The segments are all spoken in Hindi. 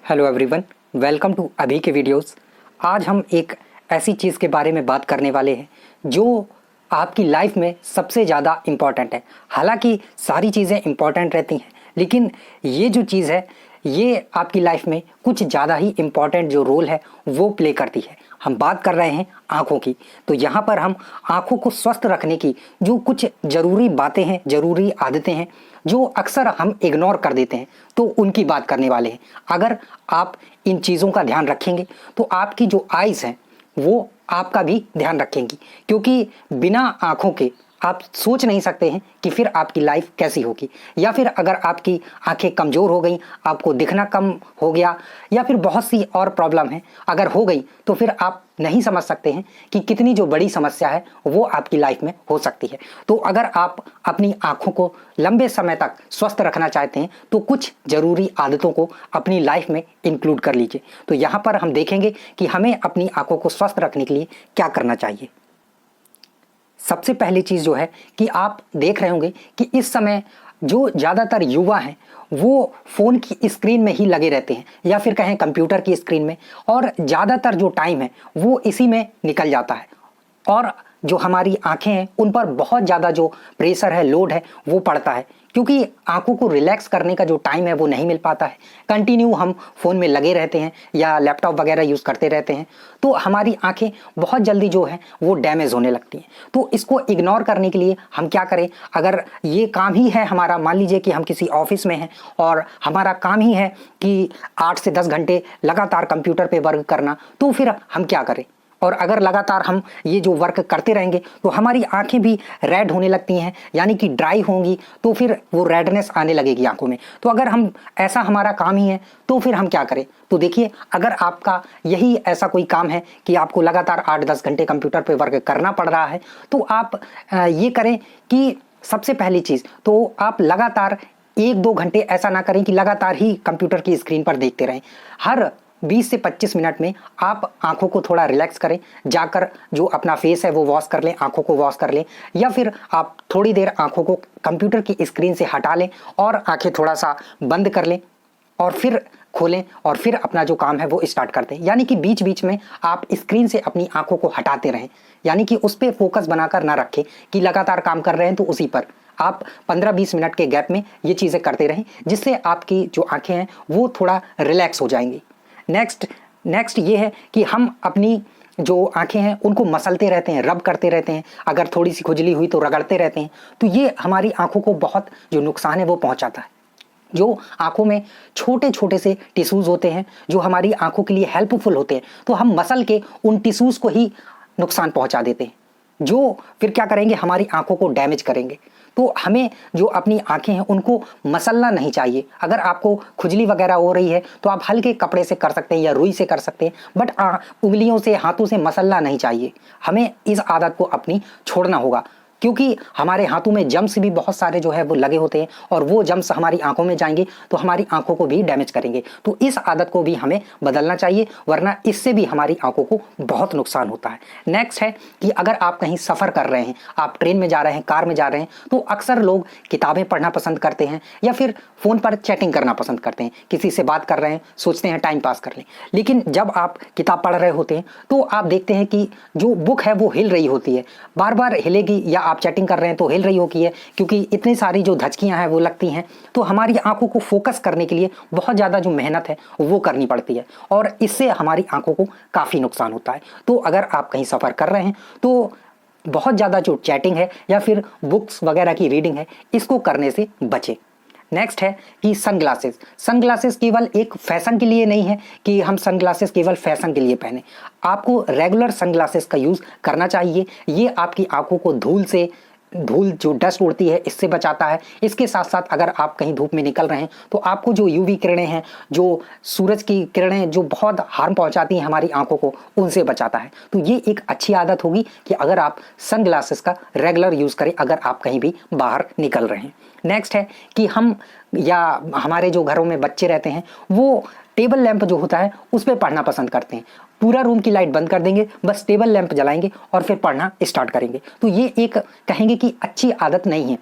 हेलो एवरीवन, वेलकम टू अभी के वीडियोस। आज हम एक ऐसी चीज़ के बारे में बात करने वाले हैं जो आपकी लाइफ में सबसे ज़्यादा इम्पॉर्टेंट है। हालांकि सारी चीज़ें इम्पॉर्टेंट रहती हैं, लेकिन ये जो चीज़ है ये आपकी लाइफ में कुछ ज़्यादा ही इम्पॉर्टेंट जो रोल है वो प्ले करती है। हम बात कर रहे हैं आँखों की। तो यहाँ पर हम आँखों को स्वस्थ रखने की जो कुछ ज़रूरी बातें हैं, ज़रूरी आदतें हैं जो अक्सर हम इग्नोर कर देते हैं, तो उनकी बात करने वाले हैं। अगर आप इन चीज़ों का ध्यान रखेंगे तो आपकी जो आइज़ हैं वो आपका भी ध्यान रखेंगी, क्योंकि बिना आँखों के आप सोच नहीं सकते हैं कि फिर आपकी लाइफ कैसी होगी। या फिर अगर आपकी आंखें कमज़ोर हो गई, आपको दिखना कम हो गया, या फिर बहुत सी और प्रॉब्लम है अगर हो गई, तो फिर आप नहीं समझ सकते हैं कि कितनी जो बड़ी समस्या है वो आपकी लाइफ में हो सकती है। तो अगर आप अपनी आंखों को लंबे समय तक स्वस्थ रखना चाहते हैं तो कुछ ज़रूरी आदतों को अपनी लाइफ में इंक्लूड कर लीजिए। तो यहाँ पर हम देखेंगे कि हमें अपनी आंखों को स्वस्थ रखने के लिए क्या करना चाहिए। सबसे पहली चीज़ जो है कि आप देख रहे होंगे कि इस समय जो ज़्यादातर युवा हैं वो फ़ोन की स्क्रीन में ही लगे रहते हैं, या फिर कहें कंप्यूटर की स्क्रीन में, और ज़्यादातर जो टाइम है वो इसी में निकल जाता है। और जो हमारी आंखें हैं उन पर बहुत ज़्यादा जो प्रेशर है, लोड है, वो पड़ता है, क्योंकि आंखों को रिलैक्स करने का जो टाइम है वो नहीं मिल पाता है। कंटिन्यू हम फ़ोन में लगे रहते हैं या लैपटॉप वगैरह यूज़ करते रहते हैं, तो हमारी आंखें बहुत जल्दी जो है वो डैमेज होने लगती हैं। तो इसको इग्नोर करने के लिए हम क्या करें? अगर ये काम ही है हमारा, मान लीजिए कि हम किसी ऑफिस में हैं और हमारा काम ही है कि 8 से 10 घंटे लगातार कंप्यूटर पे वर्क करना, तो फिर हम क्या करें? और अगर लगातार हम ये जो वर्क करते रहेंगे तो हमारी आंखें भी रेड होने लगती हैं, यानी कि ड्राई होंगी, तो फिर वो रेडनेस आने लगेगी आंखों में। तो अगर हम ऐसा हमारा काम ही है तो फिर हम क्या करें? तो देखिए, अगर आपका यही ऐसा कोई काम है कि आपको लगातार 8-10 घंटे कंप्यूटर पे वर्क करना पड़ रहा है, तो आप ये करें कि सबसे पहली चीज़ तो आप लगातार 1-2 घंटे ऐसा ना करें कि लगातार ही कंप्यूटर की स्क्रीन पर देखते रहें। हर 20 से 25 मिनट में आप आंखों को थोड़ा रिलैक्स करें, जाकर जो अपना फेस है वो वॉश कर लें, आंखों को वॉश कर लें, या फिर आप थोड़ी देर आंखों को कंप्यूटर की स्क्रीन से हटा लें और आंखें थोड़ा सा बंद कर लें और फिर खोलें और फिर अपना जो काम है वो स्टार्ट करते हैं। यानी कि बीच बीच में आप स्क्रीन से अपनी आंखों को हटाते रहें, यानी कि उस पर फोकस बनाकर ना रखें कि लगातार काम कर रहे हैं तो उसी पर आप 15-20 मिनट के गैप में ये चीज़ें करते रहें, जिससे आपकी जो आंखें हैं वो थोड़ा रिलैक्स हो जाएंगी। नेक्स्ट ये है कि हम अपनी जो आंखें हैं उनको मसलते रहते हैं, रब करते रहते हैं। अगर थोड़ी सी खुजली हुई तो रगड़ते रहते हैं, तो ये हमारी आंखों को बहुत जो नुकसान है वो पहुंचाता है। जो आंखों में छोटे छोटे से टिश्यूज़ होते हैं जो हमारी आंखों के लिए हेल्पफुल होते हैं, तो हम मसल के उन टिश्यूज़ को ही नुकसान पहुंचा देते हैं, जो फिर क्या करेंगे? हमारी आंखों को डैमेज करेंगे। तो हमें जो अपनी आंखें हैं उनको मसलना नहीं चाहिए। अगर आपको खुजली वगैरह हो रही है तो आप हल्के कपड़े से कर सकते हैं या रुई से कर सकते हैं, बट उंगलियों से, हाथों से मसलना नहीं चाहिए। हमें इस आदत को अपनी छोड़ना होगा, क्योंकि हमारे हाथों में जम्स भी बहुत सारे जो है वो लगे होते हैं, और वो जम्स हमारी आंखों में जाएंगे तो हमारी आंखों को भी डैमेज करेंगे। तो इस आदत को भी हमें बदलना चाहिए, वरना इससे भी हमारी आंखों को बहुत नुकसान होता है। नेक्स्ट है कि अगर आप कहीं सफ़र कर रहे हैं, आप ट्रेन में जा रहे हैं, कार में जा रहे हैं, तो अक्सर लोग किताबें पढ़ना पसंद करते हैं या फिर फ़ोन पर चैटिंग करना पसंद करते हैं। किसी से बात कर रहे हैं, सोचते हैं टाइम पास कर लें, लेकिन जब आप किताब पढ़ रहे होते हैं तो आप देखते हैं कि जो बुक है वो हिल रही होती है, बार बार हिलेगी, या आप चैटिंग कर रहे हैं तो हिल रही होती है, क्योंकि इतनी सारी जो धचकियां हैं वो लगती हैं। तो हमारी आंखों को फोकस करने के लिए बहुत ज़्यादा जो मेहनत है वो करनी पड़ती है, और इससे हमारी आंखों को काफ़ी नुकसान होता है। तो अगर आप कहीं सफ़र कर रहे हैं तो बहुत ज़्यादा जो चैटिंग है या फिर बुक्स वगैरह की रीडिंग है, इसको करने से बचें। नेक्स्ट है कि सनग्लासेस केवल एक फैशन के लिए नहीं है कि हम सनग्लासेस केवल फैशन के लिए पहने। आपको रेगुलर सनग्लासेस का यूज़ करना चाहिए। ये आपकी आंखों को धूल जो डस्ट उड़ती है इससे बचाता है। इसके साथ साथ अगर आप कहीं धूप में निकल रहे हैं तो आपको जो यूवी किरणें हैं, जो सूरज की किरणें जो बहुत हार्म पहुंचाती हैं हमारी आंखों को, उनसे बचाता है। तो ये एक अच्छी आदत होगी कि अगर आप सनग्लासेस का रेगुलर यूज़ करें अगर आप कहीं भी बाहर निकल रहे हैं। नेक्स्ट है कि हम या हमारे जो घरों में बच्चे रहते हैं वो टेबल लैंप जो होता है उस पर पढ़ना पसंद करते हैं। पूरा रूम की लाइट बंद कर देंगे, बस टेबल लैंप जलाएंगे और फिर पढ़ना स्टार्ट करेंगे। तो ये एक कहेंगे कि अच्छी आदत नहीं है,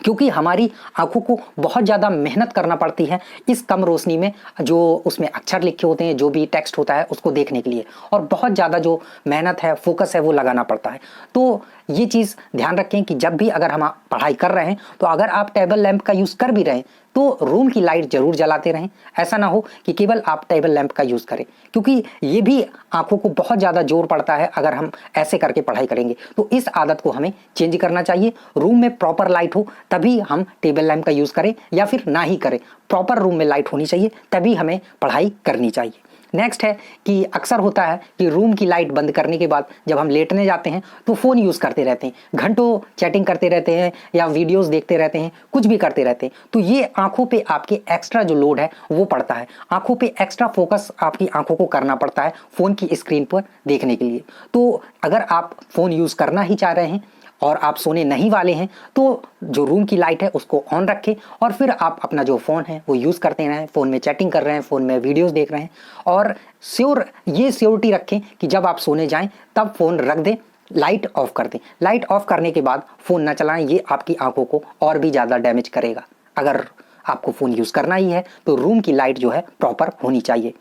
क्योंकि हमारी आंखों को बहुत ज़्यादा मेहनत करना पड़ती है इस कम रोशनी में जो उसमें अक्षर लिखे होते हैं, जो भी टेक्स्ट होता है उसको देखने के लिए, और बहुत ज़्यादा जो मेहनत है, फोकस है, वो लगाना पड़ता है। तो ये चीज़ ध्यान रखें कि जब भी अगर हम पढ़ाई कर रहे हैं तो अगर आप टेबल लैंप का यूज़ कर भी रहे हैं तो रूम की लाइट जरूर जलाते रहें। ऐसा ना हो कि केवल आप टेबल लैंप का यूज़ करें, क्योंकि ये भी आंखों को बहुत ज़्यादा जोर पड़ता है अगर हम ऐसे करके पढ़ाई करेंगे। तो इस आदत को हमें चेंज करना चाहिए। रूम में प्रॉपर लाइट हो तभी हम टेबल लैंप का यूज़ करें, या फिर ना ही करें। प्रॉपर रूम में लाइट होनी चाहिए, तभी हमें पढ़ाई करनी चाहिए। नेक्स्ट है कि अक्सर होता है कि रूम की लाइट बंद करने के बाद जब हम लेटने जाते हैं तो फ़ोन यूज़ करते रहते हैं, घंटों चैटिंग करते रहते हैं या वीडियोस देखते रहते हैं, कुछ भी करते रहते हैं। तो ये आंखों पे आपके एक्स्ट्रा जो लोड है वो पड़ता है, आंखों पे एक्स्ट्रा फोकस आपकी आंखों को करना पड़ता है फ़ोन की स्क्रीन पर देखने के लिए। तो अगर आप फ़ोन यूज़ करना ही चाह रहे हैं और आप सोने नहीं वाले हैं तो जो रूम की लाइट है उसको ऑन रखें, और फिर आप अपना जो फ़ोन है वो यूज़ करते रहें, फ़ोन में चैटिंग कर रहे हैं, फ़ोन में वीडियोस देख रहे हैं, और ये श्योरिटी रखें कि जब आप सोने जाएं तब फ़ोन रख दें, लाइट ऑफ कर दें। लाइट ऑफ करने के बाद फ़ोन ना चलाएं, ये आपकी आंखों को और भी ज़्यादा डैमेज करेगा। अगर आपको फ़ोन यूज़ करना ही है तो रूम की लाइट जो है प्रॉपर होनी चाहिए।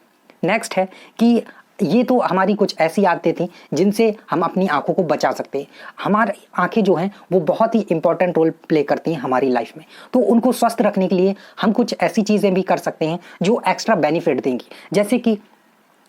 नेक्स्ट है कि ये तो हमारी कुछ ऐसी आदतें थी जिनसे हम अपनी आंखों को बचा सकते हैं। हमारी आंखें जो हैं वो बहुत ही इंपॉर्टेंट रोल प्ले करती हैं हमारी लाइफ में। तो उनको स्वस्थ रखने के लिए हम कुछ ऐसी चीज़ें भी कर सकते हैं जो एक्स्ट्रा बेनिफिट देंगी। जैसे कि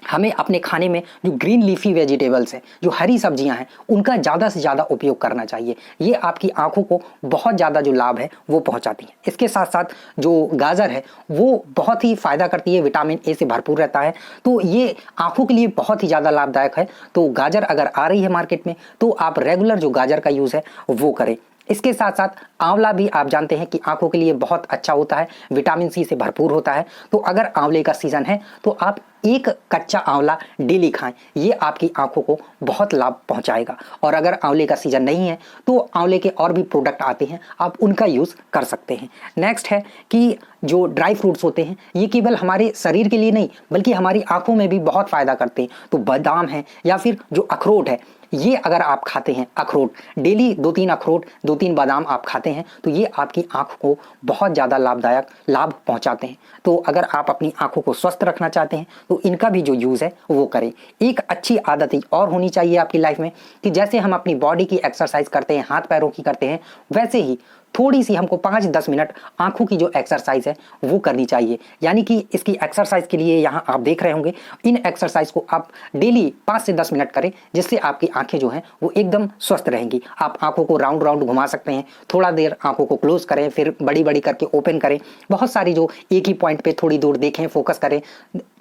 हमें अपने खाने में जो ग्रीन लीफी वेजिटेबल्स हैं, जो हरी सब्जियां हैं, उनका ज़्यादा से ज़्यादा उपयोग करना चाहिए। ये आपकी आंखों को बहुत ज़्यादा जो लाभ है वो पहुंचाती है। इसके साथ साथ जो गाजर है वो बहुत ही फ़ायदा करती है, विटामिन ए से भरपूर रहता है, तो ये आंखों के लिए बहुत ही ज़्यादा लाभदायक है। तो गाजर अगर आ रही है मार्केट में तो आप रेगुलर जो गाजर का यूज़ है वो करें। इसके साथ साथ आंवला भी आप जानते हैं कि आंखों के लिए बहुत अच्छा होता है, विटामिन सी से भरपूर होता है। तो अगर आंवले का सीज़न है तो आप एक कच्चा आंवला डेली खाएं, ये आपकी आंखों को बहुत लाभ पहुंचाएगा। और अगर आंवले का सीज़न नहीं है तो आंवले के और भी प्रोडक्ट आते हैं, आप उनका यूज़ कर सकते हैं। नेक्स्ट है कि जो ड्राई फ्रूट्स होते हैं ये केवल हमारे शरीर के लिए नहीं बल्कि हमारी आंखों में भी बहुत फ़ायदा करते हैं। तो बादाम है या फिर जो अखरोट है, ये अगर आप खाते हैं, अखरोट डेली 2-3 अखरोट 2-3 बादाम आप खाते हैं तो ये आपकी आंख को बहुत ज़्यादा लाभदायक लाभ पहुंचाते हैं। तो अगर आप अपनी आंखों को स्वस्थ रखना चाहते हैं तो इनका भी जो यूज़ है वो करें। एक अच्छी आदत ही और होनी चाहिए आपकी लाइफ में कि जैसे हम अपनी बॉडी की एक्सरसाइज करते हैं, हाथ पैरों की करते हैं, वैसे ही थोड़ी सी हमको 5-10 मिनट आंखों की जो एक्सरसाइज है वो करनी चाहिए। यानी कि इसकी एक्सरसाइज के लिए यहाँ आप देख रहे होंगे, इन एक्सरसाइज को आप डेली 5 से 10 मिनट करें, जिससे आपकी आंखें जो हैं वो एकदम स्वस्थ रहेंगी। आप आंखों को राउंड राउंड घुमा सकते हैं, थोड़ा देर आंखों को क्लोज करें, फिर बड़ी बड़ी करके ओपन करें, बहुत सारी जो एक ही पॉइंट पे थोड़ी दूर देखें, फोकस करें।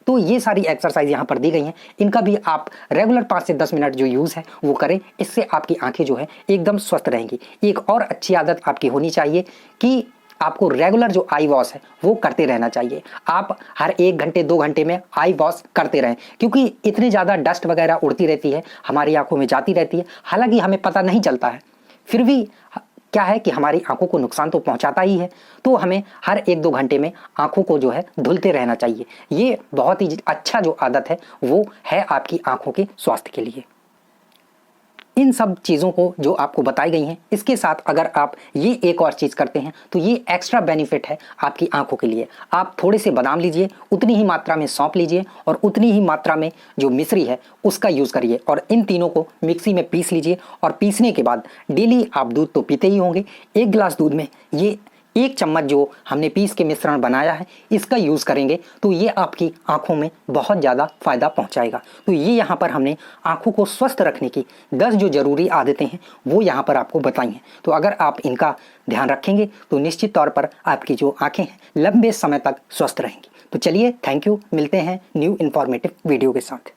तो ये सारी एक्सरसाइज यहाँ पर दी गई हैं, इनका भी आप रेगुलर 5 से 10 मिनट जो यूज़ है वो करें। इससे आपकी आंखें जो है एकदम स्वस्थ रहेंगी। एक और अच्छी आदत आपकी होनी चाहिए कि आपको रेगुलर जो आई वॉश है वो करते रहना चाहिए। आप हर 1 घंटे 2 घंटे में आई वॉश करते रहें, क्योंकि इतनी ज़्यादा डस्ट वगैरह उड़ती रहती है, हमारी आंखों में जाती रहती है, हालांकि हमें पता नहीं चलता है, फिर भी क्या है कि हमारी आंखों को नुकसान तो पहुंचाता ही है। तो हमें हर 1-2 घंटे में आंखों को जो है धुलते रहना चाहिए। ये बहुत ही अच्छा जो आदत है वो है आपकी आंखों के स्वास्थ्य के लिए। इन सब चीज़ों को जो आपको बताई गई हैं, इसके साथ अगर आप ये एक और चीज़ करते हैं तो ये एक्स्ट्रा बेनिफिट है आपकी आंखों के लिए। आप थोड़े से बादाम लीजिए, उतनी ही मात्रा में सौंफ लीजिए और उतनी ही मात्रा में जो मिश्री है उसका यूज़ करिए, और इन तीनों को मिक्सी में पीस लीजिए। और पीसने के बाद डेली आप दूध तो पीते ही होंगे, 1 गिलास दूध में ये 1 चम्मच जो हमने पीस के मिश्रण बनाया है इसका यूज़ करेंगे तो ये आपकी आंखों में बहुत ज़्यादा फ़ायदा पहुंचाएगा। तो ये यहाँ पर हमने आंखों को स्वस्थ रखने की 10 जो ज़रूरी आदतें हैं वो यहाँ पर आपको बताई हैं। तो अगर आप इनका ध्यान रखेंगे तो निश्चित तौर पर आपकी जो आँखें हैं लंबे समय तक स्वस्थ रहेंगी। तो चलिए, थैंक यू, मिलते हैं न्यू इन्फॉर्मेटिव वीडियो के साथ।